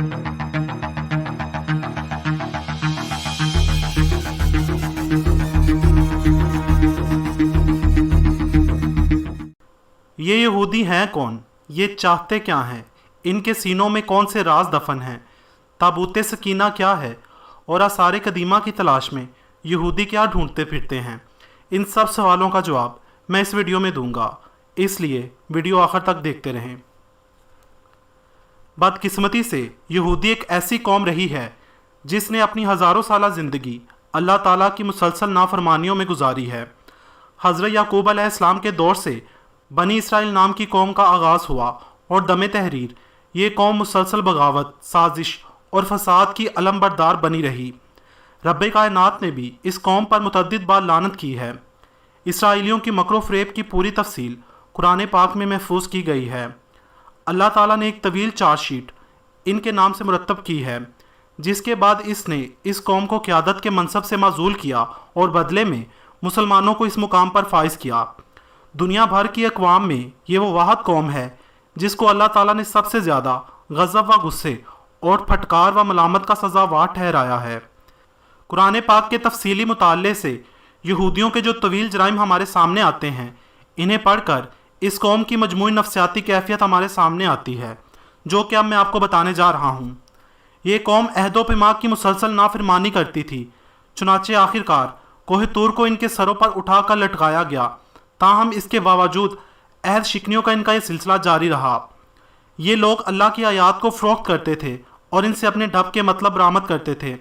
یہ یہودی ہیں کون؟ یہ چاہتے کیا ہیں؟ ان کے سینوں میں کون سے راز دفن ہیں؟ تابوت سکینہ کیا ہے؟ اور آثار قدیمہ کی تلاش میں یہودی کیا ڈھونڈتے پھرتے ہیں؟ ان سب سوالوں کا جواب میں اس ویڈیو میں دوں گا، اس لیے ویڈیو آخر تک دیکھتے رہیں۔ بدقسمتی سے یہودی ایک ایسی قوم رہی ہے جس نے اپنی ہزاروں سالہ زندگی اللہ تعالیٰ کی مسلسل نافرمانیوں میں گزاری ہے۔ حضرت یعقوب علیہ السلام کے دور سے بنی اسرائیل نام کی قوم کا آغاز ہوا اور دم تحریر یہ قوم مسلسل بغاوت، سازش اور فساد کی علم بردار بنی رہی۔ رب کائنات نے بھی اس قوم پر متعدد بار لعنت کی ہے۔ اسرائیلیوں کی مکر و فریب کی پوری تفصیل قرآن پاک میں محفوظ کی گئی ہے۔ اللہ تعالیٰ نے ایک طویل چارج شیٹ ان کے نام سے مرتب کی ہے، جس کے بعد اس نے اس قوم کو قیادت کے منصب سے معزول کیا اور بدلے میں مسلمانوں کو اس مقام پر فائز کیا۔ دنیا بھر کی اقوام میں یہ وہ واحد قوم ہے جس کو اللہ تعالیٰ نے سب سے زیادہ غضب و غصے اور پھٹکار و ملامت کا سزاوار ٹھہرایا ہے۔ قرآن پاک کے تفصیلی مطالعے سے یہودیوں کے جو طویل جرائم ہمارے سامنے آتے ہیں، انہیں پڑھ کر اس قوم کی مجموعی نفسیاتی کیفیت ہمارے سامنے آتی ہے، جو کہ اب میں آپ کو بتانے جا رہا ہوں۔ یہ قوم عہد و پیمان کی مسلسل نافرمانی کرتی تھی، چنانچہ آخرکار کوہ طور کو ان کے سروں پر اٹھا کر لٹکایا گیا، تاہم اس کے باوجود عہد شکنیوں کا ان کا یہ سلسلہ جاری رہا۔ یہ لوگ اللہ کی آیات کو فروخت کرتے تھے اور ان سے اپنے ڈھب کے مطلب برآمد کرتے تھے،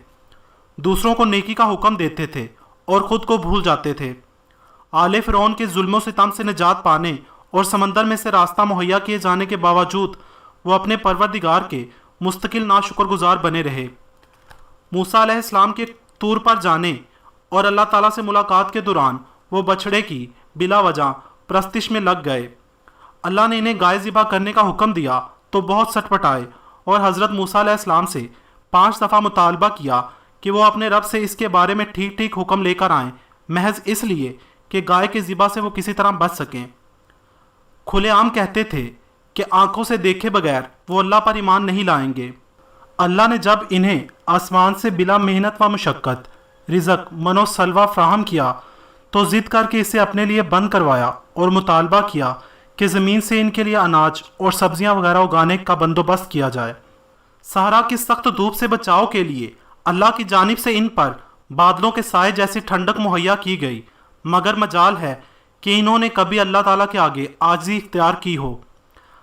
دوسروں کو نیکی کا حکم دیتے تھے اور خود کو بھول جاتے تھے۔ آل فرعون کے ظلم و ستم سے نجات پانے اور سمندر میں سے راستہ مہیا کیے جانے کے باوجود وہ اپنے پروردگار کے مستقل ناشکر گزار بنے رہے۔ موسیٰ علیہ السلام کے طور پر جانے اور اللہ تعالیٰ سے ملاقات کے دوران وہ بچھڑے کی بلا وجہ پرستش میں لگ گئے۔ اللہ نے انہیں گائے ذبح کرنے کا حکم دیا تو بہت سٹ پٹائے اور حضرت موسیٰ علیہ السلام سے 5 دفعہ مطالبہ کیا کہ وہ اپنے رب سے اس کے بارے میں ٹھیک ٹھیک حکم لے کر آئیں، محض اس لیے کہ گائے کے ذبح سے وہ کسی طرح بچ سکیں۔ کھلے عام کہتے تھے کہ آنکھوں سے دیکھے بغیر وہ اللہ پر ایمان نہیں لائیں گے۔ اللہ نے جب انہیں آسمان سے بلا محنت و مشقت رزق، من و سلوہ فراہم کیا تو ضد کر کے اسے اپنے لیے بند کروایا اور مطالبہ کیا کہ زمین سے ان کے لیے اناج اور سبزیاں وغیرہ اگانے کا بندوبست کیا جائے۔ صحرا کی سخت دھوپ سے بچاؤ کے لیے اللہ کی جانب سے ان پر بادلوں کے سائے جیسی ٹھنڈک مہیا کی گئی، مگر مجال ہے کہ انہوں نے کبھی اللہ تعالیٰ کے آگے عاجزی اختیار کی ہو۔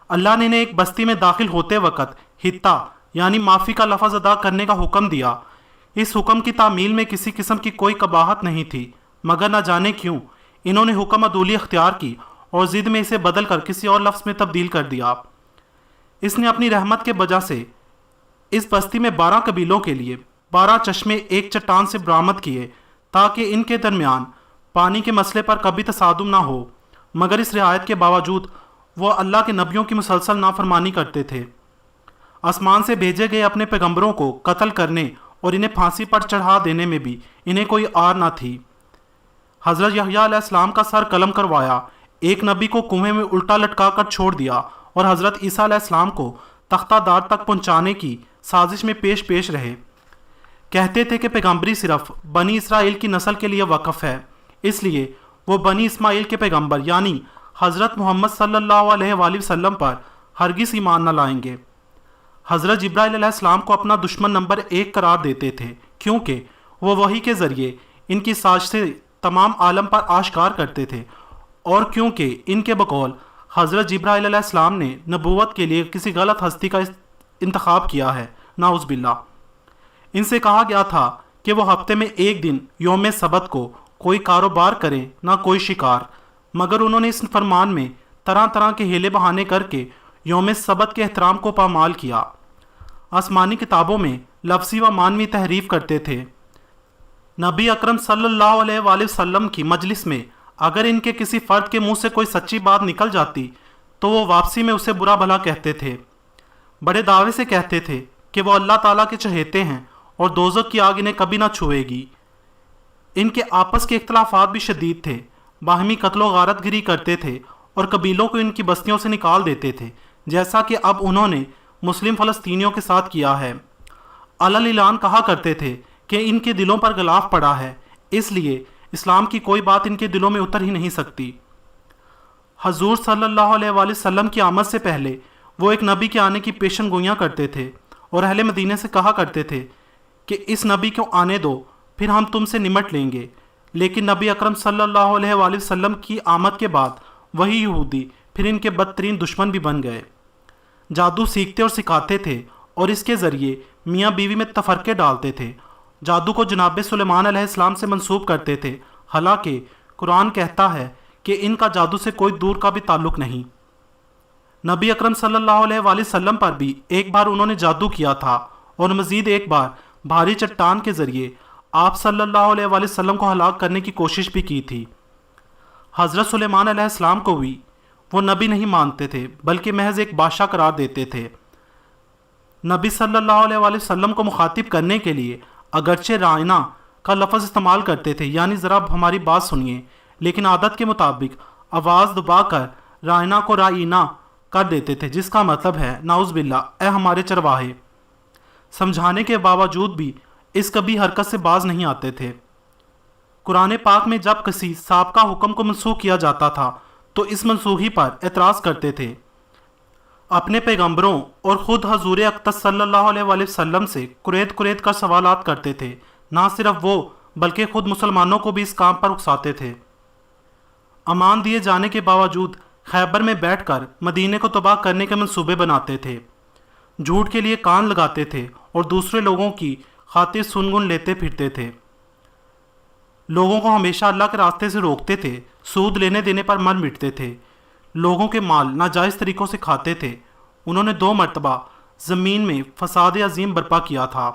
اللہ نے انہیں ایک بستی میں داخل ہوتے وقت حتہ یعنی معافی کا لفظ ادا کرنے کا حکم دیا۔ اس حکم کی تعمیل میں کسی قسم کی کوئی قباحت نہیں تھی، مگر نہ جانے کیوں انہوں نے حکم عدولی اختیار کی اور ضد میں اسے بدل کر کسی اور لفظ میں تبدیل کر دیا۔ اس نے اپنی رحمت کے وجہ سے اس بستی میں 12 قبیلوں کے لیے 12 چشمے ایک چٹان سے برآمد کیے تاکہ ان کے درمیان پانی کے مسئلے پر کبھی تصادم نہ ہو، مگر اس رعایت کے باوجود وہ اللہ کے نبیوں کی مسلسل نافرمانی کرتے تھے۔ آسمان سے بھیجے گئے اپنے پیغمبروں کو قتل کرنے اور انہیں پھانسی پر چڑھا دینے میں بھی انہیں کوئی آر نہ تھی۔ حضرت یحییٰ علیہ السلام کا سر قلم کروایا، ایک نبی کو کنویں میں الٹا لٹکا کر چھوڑ دیا اور حضرت عیسیٰ علیہ السلام کو تختہ دار تک پہنچانے کی سازش میں پیش رہے۔ کہتے تھے کہ پیغمبری صرف بنی اسرائیل کی نسل کے لیے وقف ہے، اس لیے وہ بنی اسماعیل کے پیغمبر یعنی حضرت محمد صلی اللہ علیہ وآلہ وسلم پر ہرگز ایمان نہ لائیں گے۔ حضرت جبرائیل علیہ السلام کو اپنا دشمن نمبر 1 قرار دیتے تھے، کیونکہ وہ وحی کے ذریعے ان کی سازشیں تمام عالم پر آشکار کرتے تھے، اور کیونکہ ان کے بقول حضرت جبرائیل علیہ السلام نے نبوت کے لیے کسی غلط ہستی کا انتخاب کیا ہے، نعوذ باللہ۔ ان سے کہا گیا تھا کہ وہ ہفتے میں ایک دن یوم سبت کو کوئی کاروبار کریں نہ کوئی شکار، مگر انہوں نے اس فرمان میں طرح طرح کے ہیلے بہانے کر کے یوم سبت کے احترام کو پامال کیا۔ آسمانی کتابوں میں لفظی و معنوی تحریف کرتے تھے۔ نبی اکرم صلی اللہ علیہ وآلہ وسلم کی مجلس میں اگر ان کے کسی فرد کے منہ سے کوئی سچی بات نکل جاتی تو وہ واپسی میں اسے برا بھلا کہتے تھے۔ بڑے دعوے سے کہتے تھے کہ وہ اللہ تعالیٰ کے چہیتے ہیں اور دوزخ کی آگ انہیں کبھی نہ چھوئے گی۔ ان کے آپس کے اختلافات بھی شدید تھے، باہمی قتل و غارت گری کرتے تھے اور قبیلوں کو ان کی بستیوں سے نکال دیتے تھے، جیسا کہ اب انہوں نے مسلم فلسطینیوں کے ساتھ کیا ہے۔ علل کہا کرتے تھے کہ ان کے دلوں پر غلاف پڑا ہے، اس لیے اسلام کی کوئی بات ان کے دلوں میں اتر ہی نہیں سکتی۔ حضور صلی اللہ علیہ وآلہ وسلم کی آمد سے پہلے وہ ایک نبی کے آنے کی پیشن گوئیاں کرتے تھے اور اہل مدینہ سے کہا کرتے تھے کہ اس نبی کو آنے دو، پھر ہم تم سے نمٹ لیں گے۔ لیکن نبی اکرم صلی اللہ علیہ وآلہ وسلم کی آمد کے بعد وہی یہودی پھر ان کے بدترین دشمن بھی بن گئے۔ جادو سیکھتے اور سکھاتے تھے اور اس کے ذریعے میاں بیوی میں تفرقے ڈالتے تھے۔ جادو کو جناب سلیمان علیہ السلام سے منسوب کرتے تھے، حالانکہ قرآن کہتا ہے کہ ان کا جادو سے کوئی دور کا بھی تعلق نہیں۔ نبی اکرم صلی اللہ علیہ وآلہ وسلم پر بھی ایک بار انہوں نے جادو کیا تھا اور مزید ایک بار بھاری چٹان کے ذریعے آپ صلی اللہ علیہ وآلہ وسلم کو ہلاک کرنے کی کوشش بھی کی تھی۔ حضرت سلیمان علیہ السلام کو بھی وہ نبی نہیں مانتے تھے بلکہ محض ایک بادشاہ قرار دیتے تھے۔ نبی صلی اللہ علیہ وآلہ وسلم کو مخاطب کرنے کے لیے اگرچہ رائنا کا لفظ استعمال کرتے تھے، یعنی ذرا ہماری بات سنیے، لیکن عادت کے مطابق آواز دبا کر رائنا کو رائنا کر دیتے تھے، جس کا مطلب ہے نعوذ باللہ اے ہمارے چرواہے۔ سمجھانے کے باوجود بھی اس کبھی حرکت سے باز نہیں آتے تھے۔ قرآن پاک میں جب کسی سابقہ حکم کو منسوخ کیا جاتا تھا تو اس منسوخی پر اعتراض کرتے تھے، اپنے پیغمبروں اور خود حضور اقدس صلی اللہ علیہ وآلہ وسلم سے قریت کر سوالات کرتے تھے۔ نہ صرف وہ بلکہ خود مسلمانوں کو بھی اس کام پر اکساتے تھے۔ امان دیے جانے کے باوجود خیبر میں بیٹھ کر مدینے کو تباہ کرنے کے منصوبے بناتے تھے، جھوٹ کے لیے کان لگاتے تھے اور دوسرے لوگوں کی خاطر سنگن لیتے پھرتے تھے۔ لوگوں کو ہمیشہ اللہ کے راستے سے روکتے تھے، سود لینے دینے پر مر مٹتے تھے، لوگوں کے مال ناجائز طریقوں سے کھاتے تھے۔ انہوں نے 2 مرتبہ زمین میں فساد عظیم برپا کیا تھا۔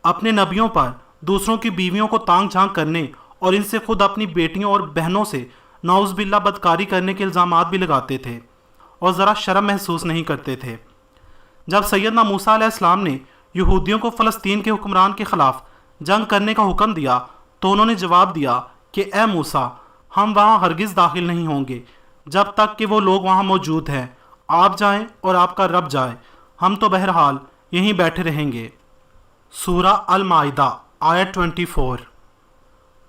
اپنے نبیوں پر دوسروں کی بیویوں کو تانگ جھانک کرنے اور ان سے خود اپنی بیٹیوں اور بہنوں سے نعوذ باللہ بدکاری کرنے کے الزامات بھی لگاتے تھے اور ذرا شرم محسوس نہیں کرتے تھے۔ جب سیدنا موسیٰ علیہ السلام نے یہودیوں کو فلسطین کے حکمران کے خلاف جنگ کرنے کا حکم دیا تو انہوں نے جواب دیا کہ اے موسیٰ، ہم وہاں ہرگز داخل نہیں ہوں گے جب تک کہ وہ لوگ وہاں موجود ہیں۔ آپ جائیں اور آپ کا رب جائے، ہم تو بہرحال یہیں بیٹھے رہیں گے۔ سورہ المائدہ آیت 24۔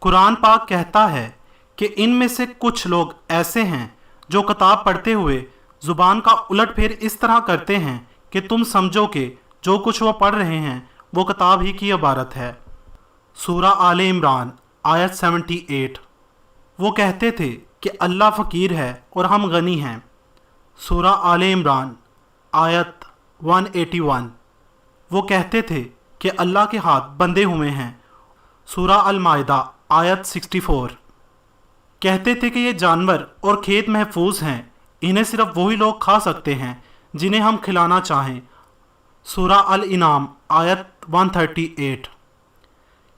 قرآن پاک کہتا ہے کہ ان میں سے کچھ لوگ ایسے ہیں جو کتاب پڑھتے ہوئے زبان کا الٹ پھیر اس طرح کرتے ہیں کہ تم سمجھو کہ جو کچھ وہ پڑھ رہے ہیں وہ کتاب ہی کی عبارت ہے۔ سورہ آل عمران آیت 78۔ وہ کہتے تھے کہ اللہ فقیر ہے اور ہم غنی ہیں۔ سورہ آل عمران آیت 181۔ وہ کہتے تھے کہ اللہ کے ہاتھ بندھے ہوئے ہیں۔ سورہ المائدہ آیت 64۔ کہتے تھے کہ یہ جانور اور کھیت محفوظ ہیں، انہیں صرف وہی لوگ کھا سکتے ہیں جنہیں ہم کھلانا چاہیں۔ سورہ الانعام آیت 138۔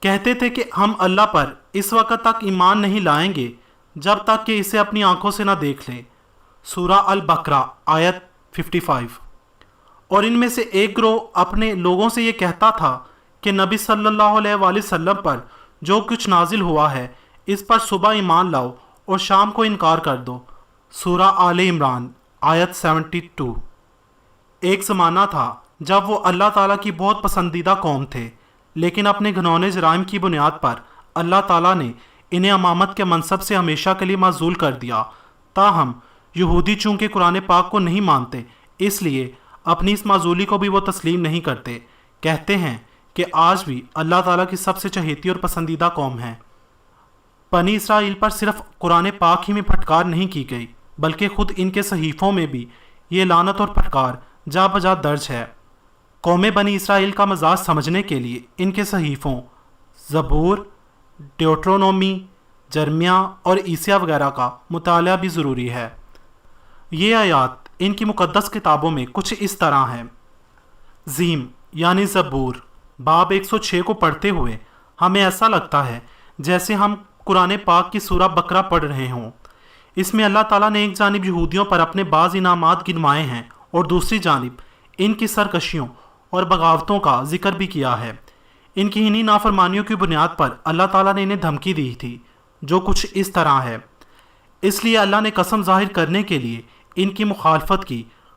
کہتے تھے کہ ہم اللہ پر اس وقت تک ایمان نہیں لائیں گے جب تک کہ اسے اپنی آنکھوں سے نہ دیکھ لیں۔ سورہ البقرہ آیت 55۔ اور ان میں سے ایک گروہ اپنے لوگوں سے یہ کہتا تھا کہ نبی صلی اللہ علیہ وآلہ وسلم پر جو کچھ نازل ہوا ہے اس پر صبح ایمان لاؤ اور شام کو انکار کر دو۔ سورہ آل عمران آیت 72۔ ایک زمانہ تھا جب وہ اللہ تعالیٰ کی بہت پسندیدہ قوم تھے، لیکن اپنے گھنونے جرائم کی بنیاد پر اللہ تعالیٰ نے انہیں امامت کے منصب سے ہمیشہ کے لیے معزول کر دیا۔ تاہم یہودی چونکہ قرآن پاک کو نہیں مانتے، اس لیے اپنی اس معزولی کو بھی وہ تسلیم نہیں کرتے۔ کہتے ہیں کہ آج بھی اللہ تعالیٰ کی سب سے چہیتی اور پسندیدہ قوم ہے۔ بنی اسرائیل پر صرف قرآن پاک ہی میں پھٹکار نہیں کی گئی بلکہ خود ان کے صحیفوں میں بھی یہ لعنت اور پھٹکار جا بجا درج ہے۔ قوم بنی اسرائیل کا مزاج سمجھنے کے لیے ان کے صحیفوں زبور، ڈیوٹرونومی، جرمیہ اور عیسیہ وغیرہ کا مطالعہ بھی ضروری ہے۔ یہ آیات ان کی مقدس کتابوں میں کچھ اس طرح ہیں۔ زیم یعنی زبور باب 106 کو پڑھتے ہوئے ہمیں ایسا لگتا ہے جیسے ہم قرآن پاک کی سورہ بقرہ پڑھ رہے ہوں۔ اس میں اللہ تعالیٰ نے ایک جانب یہودیوں پر اپنے بعض انعامات گنوائے ہیں اور دوسری جانب ان کی سرکشیوں اور بغاوتوں کا ذکر بھی کیا ہے۔ ان کی انہی نافرمانیوں کی بنیاد پر اللہ تعالیٰ نے انہیں دھمکی دی تھی، جو کچھ اس طرح ہے۔ اس لیے اللہ نے قسم ظاہر کرنے کے لیے ان کی مخالفت کی،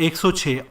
106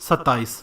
27।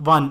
1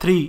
3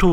2